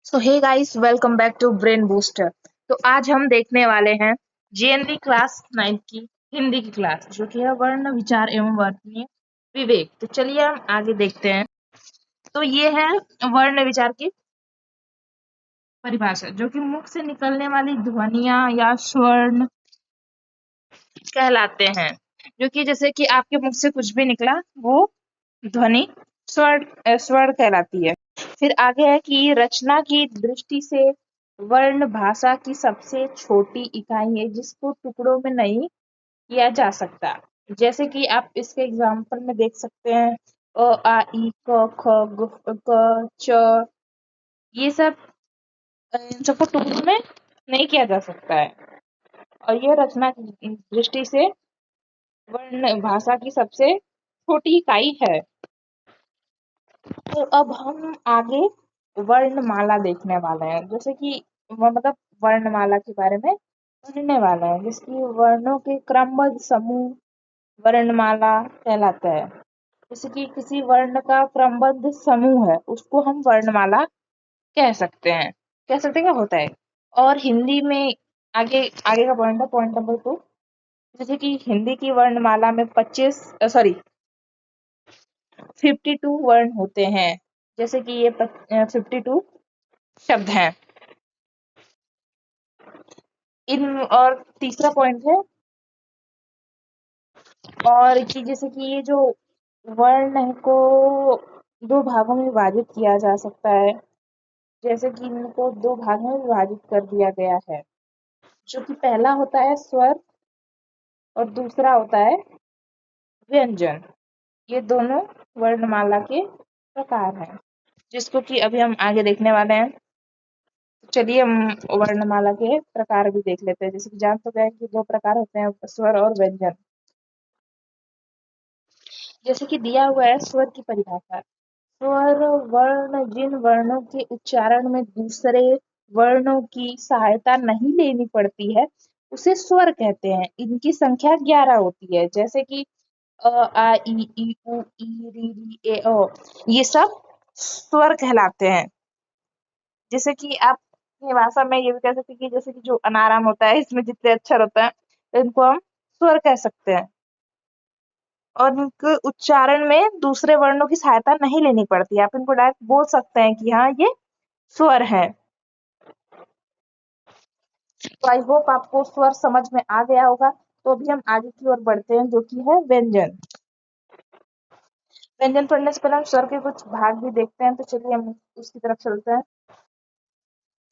So hey guys, welcome back to Brain Booster. तो आज हम देखने वाले हैं जेएनवी क्लास 9 की हिंदी की क्लास, जो कि है वर्ण विचार एवं वर्तनीय विवेक। तो चलिए हम आगे देखते हैं। तो ये है वर्ण विचार की परिभाषा, जो कि मुख से निकलने वाली ध्वनियां या स्वर्ण कहलाते हैं। जो कि जैसे कि आपके मुख से कुछ भी निकला, वो ध्वनि स्वर कहलाती है। फिर आगे है कि रचना की दृष्टि से वर्ण भाषा की सबसे छोटी इकाई है, जिसको टुकड़ों में नहीं किया जा सकता। जैसे कि आप इसके एग्जाम्पल में देख सकते हैं, अ आ इ क ख ग क च, ये सब इन सबको टुकड़ों में नहीं किया जा सकता है। और ये रचना की दृष्टि से वर्ण भाषा की सबसे छोटी इकाई है। तो अब हम आगे वर्णमाला देखने वाले हैं, जैसे कि मतलब वर्णमाला के बारे में पढ़ने वाले हैं, जिसकी वर्णों के क्रमबद्ध समूह वर्णमाला कहलाता है। जैसे कि किसी वर्ण का क्रमबद्ध समूह है, उसको हम वर्णमाला कह सकते हैं। कह सकते हैं क्या होता है। और हिंदी में आगे आगे का पॉइंट है, पॉइंट नंबर 2। जैसे कि हिंदी की वर्णमाला में 52 वर्ण होते हैं। जैसे कि ये 52 शब्द हैं। इन और तीसरा पॉइंट है, और कि जैसे कि ये जो वर्ण को दो भागों में विभाजित किया जा सकता है। जैसे कि इनको दो भागों में विभाजित कर दिया गया है, जो कि पहला होता है स्वर और दूसरा होता है व्यंजन। ये दोनों वर्णमाला के प्रकार हैं, जिसको कि अभी हम आगे देखने वाले हैं। चलिए हम वर्णमाला के प्रकार भी देख लेते हैं। जैसे कि जान तो गए कि दो प्रकार होते हैं, स्वर और व्यंजन। जैसे कि दिया हुआ है स्वर की परिभाषा। स्वर वर्ण जिन वर्णों के उच्चारण में दूसरे वर्णों की सहायता नहीं लेनी पड़ती है, उसे स्वर कहते हैं। इनकी संख्या 11 होती है। जैसे कि अ आ इ ई उ ई री री ए ओ, ये सब स्वर कहलाते हैं। जैसे कि आप अपनी भाषा में ये भी कह सकते हैं कि जैसे कि जो अनाराम होता है, इसमें जितने अक्षर होते हैं, इनको हम स्वर कह सकते हैं। और इनके उच्चारण में दूसरे वर्णों की सहायता नहीं लेनी पड़ती है। आप इनको डायरेक्ट बोल सकते हैं कि हाँ, ये स्वर है। तो आई होप आपको स्वर समझ में आ गया होगा। तो अभी हम आगे की ओर बढ़ते हैं, जो कि है व्यंजन। व्यंजन पढ़ने से पहले हम स्वर के कुछ भाग भी देखते हैं। तो चलिए हम उसकी तरफ चलते हैं।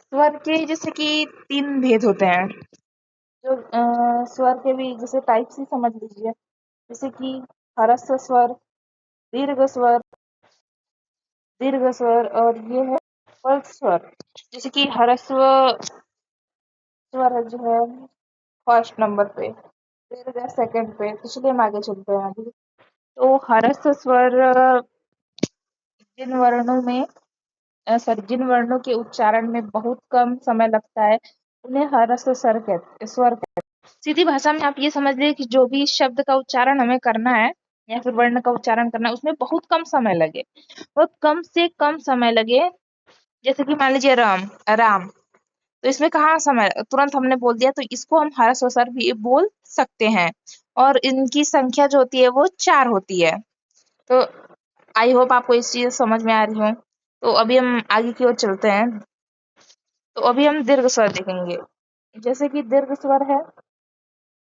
स्वर के जैसे कि 3 भेद होते हैं। जो स्वर के भी जैसे टाइप्स ही समझ लीजिए। जैसे कि ह्रस्व स्वर, दीर्घ स्वर, और ये है स्वस्थ स्वर। जैसे कि ह्रस्व स्वर जो है फर्स्ट नंबर पे, दीर्घ सेकंड पे। तो चलिए हम आगे चलते हैं अभी। तो ह्रस्व स्वर जिन वर्णों में जिन वर्णों के उच्चारण में बहुत कम समय लगता है, उन्हें ह्रस्व स्वर कहते हैं। सीधी भाषा में आप ये समझ लीजिए कि जो भी शब्द का उच्चारण हमें करना है या फिर वर्ण का उच्चारण करना है, उसमें बहुत कम समय लगे, बहुत कम से कम समय लगे। जैसे कि मान लीजिए राम राम, तो इसमें कहाँ समय, तुरंत हमने बोल दिया, तो इसको हम ह्रस्व स्वर भी बोल सकते हैं। और इनकी संख्या जो होती है वो 4 होती है। तो आई होप आपको इस चीज समझ में आ रही हो। तो अभी हम आगे की ओर चलते हैं। तो अभी हम दीर्घ स्वर देखेंगे। जैसे कि दीर्घ स्वर है,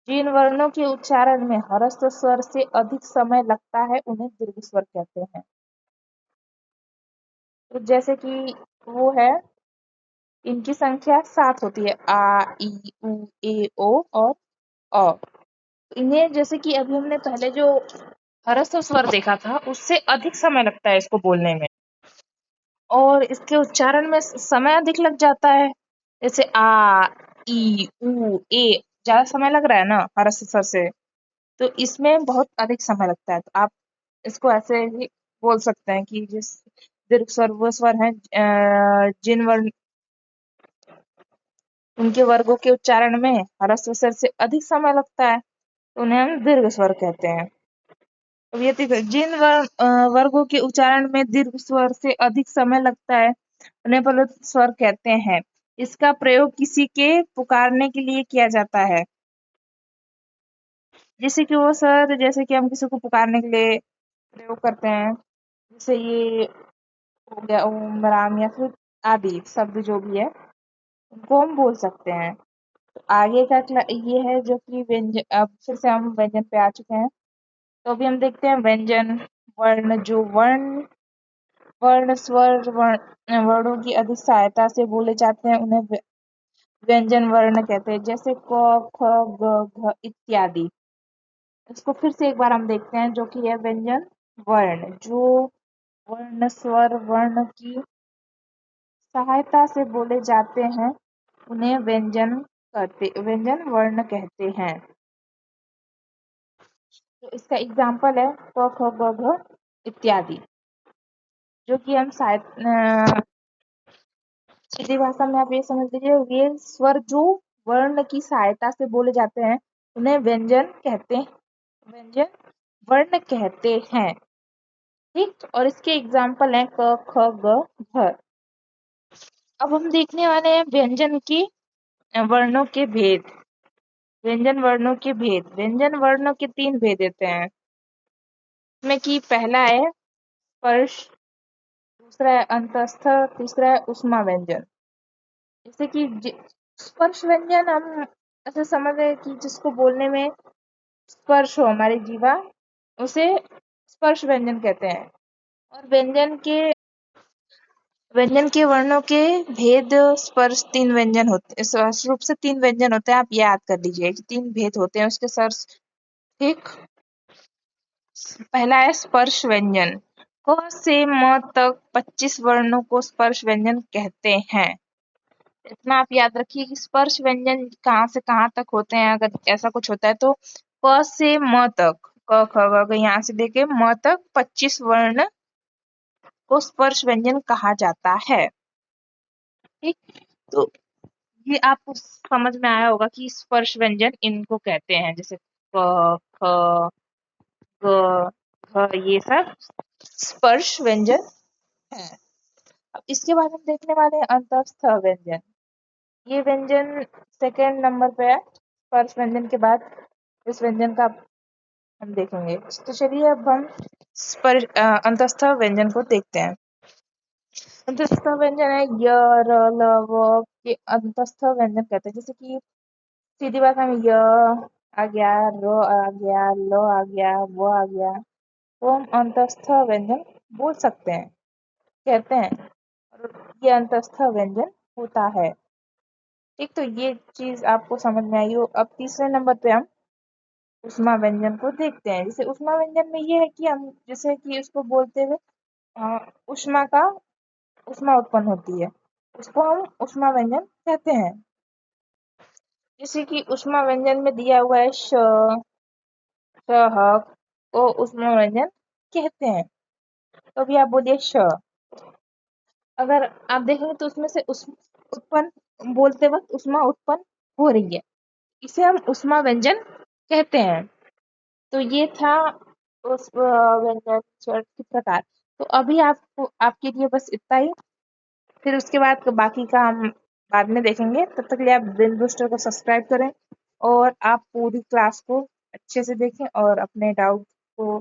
जिन वर्णों के उच्चारण में ह्रस्व स्वर से अधिक समय लगता है, उन्हें दीर्घ स्वर कहते हैं। तो जैसे कि वो है, इनकी संख्या 7 होती है, आ इ उ ए ओ और अ। इन्हें जैसे कि अभी हमने पहले जो ह्रस्व स्वर देखा था, उससे अधिक समय लगता है इसको बोलने में, और इसके उच्चारण में समय अधिक लग जाता है। जैसे आ ई उ ए, ज्यादा समय लग रहा है ना ह्रस्व स्वर से, तो इसमें बहुत अधिक समय लगता है। तो आप इसको ऐसे ही बोल सकते हैं कि जिस दीर्घ स्वर वो स्वर है, जिन वर्ण उनके वर्गों के उच्चारण में ह्रस्व स्वर से अधिक समय लगता है, तो उन्हें हम दीर्घ स्वर कहते हैं। अब ये देखो, जिन वर्गों के उच्चारण में दीर्घ स्वर से अधिक समय लगता है, उन्हें प्लुत स्वर कहते हैं। इसका प्रयोग किसी के पुकारने के लिए किया जाता है। जैसे कि वो सर, जैसे कि हम किसी को पुकारने के लिए प्रयोग करते हैं, जैसे ये हो गया ओम राम या फिर आदि शब्द जो भी है, उनको हम बोल सकते हैं। तो आगे का ये है जो कि व्यंजन, अब फिर से हम व्यंजन पे आ चुके हैं। तो अभी हम देखते हैं व्यंजन वर्ण। जो वर्ण स्वर वर्णों की अधिक सहायता से बोले जाते हैं, उन्हें व्यंजन वर्ण कहते हैं। जैसे क, ख, ग, घ इत्यादि। इसको फिर से एक बार हम देखते हैं, जो कि है व्यंजन वर्ण। जो वर्ण स्वर वर्ण की सहायता से बोले जाते हैं, उन्हें व्यंजन वर्ण कहते हैं। तो इसका एग्जाम्पल है क, ख, ग, घ इत्यादि, जो कि हम सीधी भाषा में आप ये समझ लीजिए, ये स्वर जो वर्ण की सहायता से बोले जाते हैं, उन्हें व्यंजन वर्ण कहते हैं। ठीक, और इसके एग्जाम्पल हैं क, ख, ग, घ। अब हम देखने वाले हैं व्यंजन की वर्णों के भेद। व्यंजन वर्णों के भेद। व्यंजन वर्णों के 3 भेद होते हैं, इसमें कि पहला है स्पर्श, दूसरा है अंतस्थ, तीसरा है ऊष्मा व्यंजन। जैसे कि स्पर्श व्यंजन हम ऐसे समझ रहे हैं कि जिसको बोलने में स्पर्श हो हमारी जीवा, उसे स्पर्श व्यंजन कहते हैं। और व्यंजन के वर्णों के भेद स्पर्श 3 व्यंजन होते, स्पर्श रूप से 3 व्यंजन होते हैं। आप याद कर लीजिए कि 3 भेद होते हैं उसके सर। ठीक, पहला है स्पर्श व्यंजन। क से म तक 25 वर्णों को स्पर्श व्यंजन कहते हैं। इतना आप याद रखिए कि स्पर्श व्यंजन कहाँ से कहाँ तक होते हैं। अगर ऐसा कुछ होता है तो क से म तक, क ख ग घ यहाँ से लेके म तक 25 वर्ण को स्पर्श व्यंजन कहा जाता है। ठीक, तो ये आपको समझ में आया होगा कि स्पर्श व्यंजन इनको कहते हैं। जैसे क, ख, ग, घ, ये सब स्पर्श व्यंजन है। अब इसके बाद हम देखने वाले हैं अंतस्थ व्यंजन। ये व्यंजन सेकेंड नंबर पे है स्पर्श व्यंजन के बाद। इस व्यंजन का हम देखेंगे। तो चलिए अब हम अंतस्थ व्यंजन को देखते हैं। अंतस्थ व्यंजन है य, र, ल, व के अंतस्थ व्यंजन कहते हैं। जैसे कि सीधी भाषा में य आ गया, र आ गया, ल आ गया, व आ गया, तो हम अंतस्थ व्यंजन बोल सकते हैं, कहते हैं, और ये अंतस्थ व्यंजन होता है। ठीक, तो ये चीज आपको समझ में आई हो। अब तीसरे नंबर पे हम ऊष्मा व्यंजन को देखते हैं। जैसे ऊष्मा व्यंजन में ये है कि हम जैसे कि उसको बोलते हुए ऊष्मा उत्पन्न होती है, उसको हम ऊष्मा व्यंजन कहते हैं। जैसे कि ऊष्मा व्यंजन में दिया हुआ है श, को ऊष्मा व्यंजन कहते हैं। तो अभी आप बोलिए श। अगर आप देखेंगे तो उसमें से उत्पन्न बोलते वक्त ऊष्मा उत्पन्न हो रही है, इसे हम ऊष्मा व्यंजन कहते हैं। तो ये था उस व्यंजन स्वर के प्रकार। तो अभी आपको आपके लिए बस इतना ही। फिर उसके बाद बाकी का हम बाद में देखेंगे। तब तक के लिए आप ब्रेन बूस्टर को सब्सक्राइब करें और आप पूरी क्लास को अच्छे से देखें और अपने डाउट को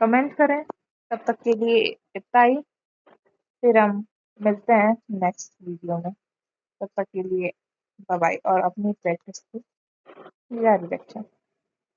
कमेंट करें। तब तक के लिए इतना ही। फिर हम मिलते हैं नेक्स्ट वीडियो में। तब तक के लिए बाय बाय, और अपनी प्रैक्टिस को जारी रखें।